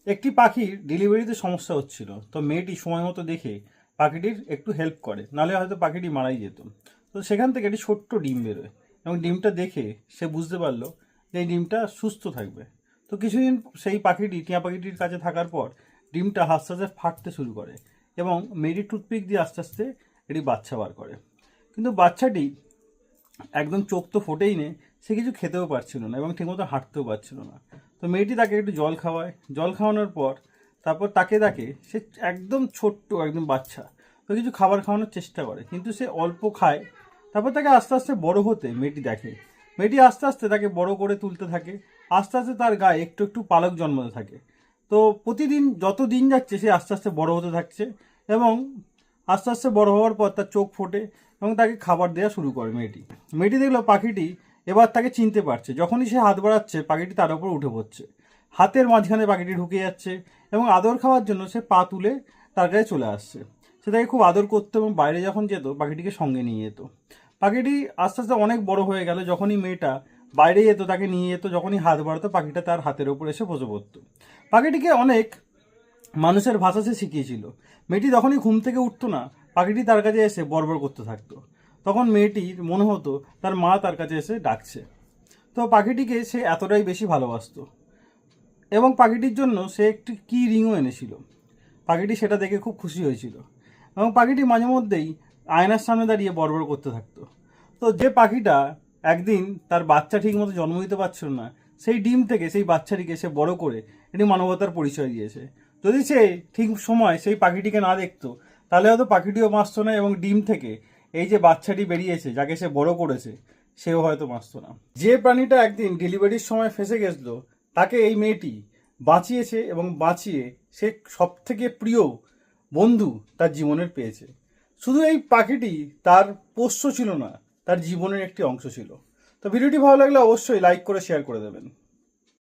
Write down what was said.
একটি পাখির ডেলিভারিতে সমস্যা হচ্ছিল, তো মেয়েটি সময় মতো দেখে পাখিটির একটু হেল্প করে, নাহলে হয়তো পাখিটি মারাই যেত। তো সেখান থেকে একটি ছোট্ট ডিম বেরোয় এবং ডিমটা দেখে সে বুঝতে পারলো যে এই ডিমটা সুস্থ থাকবে। তো কিছুদিন সেই পাখিটি টিয়া পাখিটির কাছে থাকার পর ডিমটা আস্তে আস্তে ফাটতে শুরু করে এবং মেয়েটি টুথপিক দিয়ে আস্তে আস্তে এটি বাচ্চা বার করে। কিন্তু বাচ্চাটি একদম চোখ তো ফোটেই নে, সে কিছু খেতেও পারছিল না এবং ঠিকমতো হাঁটতেও পারছিল না। তো মেয়েটি তাকে একটু জল খাওয়ায়, জল খাওয়ানোর পর তারপর তাকে দেখে সে একদম ছোট্ট একদম বাচ্চা, তো কিছু খাবার খাওয়ানোর চেষ্টা করে কিন্তু সে অল্প খায়। তারপর তাকে আস্তে আস্তে বড় হতে মেয়েটি দেখে, মেয়েটি আস্তে আস্তে তাকে বড় করে তুলতে থাকে। আস্তে আস্তে তার গায়ে একটু একটু পালক জন্মাতে থাকে। তো প্রতিদিন যত দিন যাচ্ছে সে আস্তে আস্তে বড় হতে থাকছে এবং আস্তে আস্তে বড় হওয়ার পর তার চোখ ফোটে এবং তাকে খাবার দেওয়া শুরু করে মেয়েটি। মেয়েটি দেখলো পাখিটি এবার তাকে চিনতে পারছে, যখনই সে হাত বাড়াচ্ছে পাখিটি তার উপর উঠে পড়ছে, হাতের মাঝখানে পাখিটি ঢুকে যাচ্ছে এবং আদর খাওয়ার জন্য সে পা তুলে তার কাছে চলে আসছে। সে তাকে খুব আদর করতো এবং বাইরে যখন যেত পাখিটিকে সঙ্গে নিয়ে যেত। পাখিটি আস্তে আস্তে অনেক বড় হয়ে গেল, যখনই মেয়েটা বাইরে যেত তাকে নিয়ে যেত, যখনই হাত বাড়াতো পাখিটা তার হাতের ওপর এসে বসে পড়তো। পাখিটিকে অনেক মানুষের ভাষা সে শিখিয়েছিল। মেয়েটি যখনই ঘুম থেকে উঠতো না, পাখিটি তার কাছে এসে বড়বড় করতে থাকতো। তখন মেয়েটির মনে হতো তার মা তার কাছে এসে ডাকছে। তো পাখিটিকে সে এতটাই বেশি ভালোবাসতো এবং পাখিটির জন্য সে একটি কি রিংও এনেছিল। পাখিটি সেটা দেখে খুব খুশি হয়েছিল এবং পাখিটি মাঝে মধ্যেই আয়নার সামনে দাঁড়িয়ে বড়বড় করতে থাকতো। তো যে পাখিটা একদিন তার বাচ্চা ঠিক মতো জন্ম দিতে পারছিল না, সেই ডিম থেকে সেই বাচ্চাটিকে সে বড় করে এটি মানবতার পরিচয় দিয়েছে। যদি সে ঠিক সময় সেই পাখিটিকে না দেখতো, তাহলে হয়তো পাখিটিও বাঁচত না এবং ডিম থেকে এই যে বাচ্চাটি বেরিয়েছে যাকে সে বড় করেছে সেও হয়তো বাঁচত না। যে প্রাণীটা একদিন ডেলিভারির সময় ফেঁসে গেছিল তাকে এই মেয়েটি বাঁচিয়েছে এবং বাঁচিয়ে সে সব থেকে প্রিয় বন্ধু তার জীবনের পেয়েছে। শুধু এই পাখিটি তার পোষ্য ছিল না, তার জীবনের একটি অংশ ছিল। তো ভিডিওটি ভালো লাগলে অবশ্যই লাইক করে শেয়ার করে দেবেন।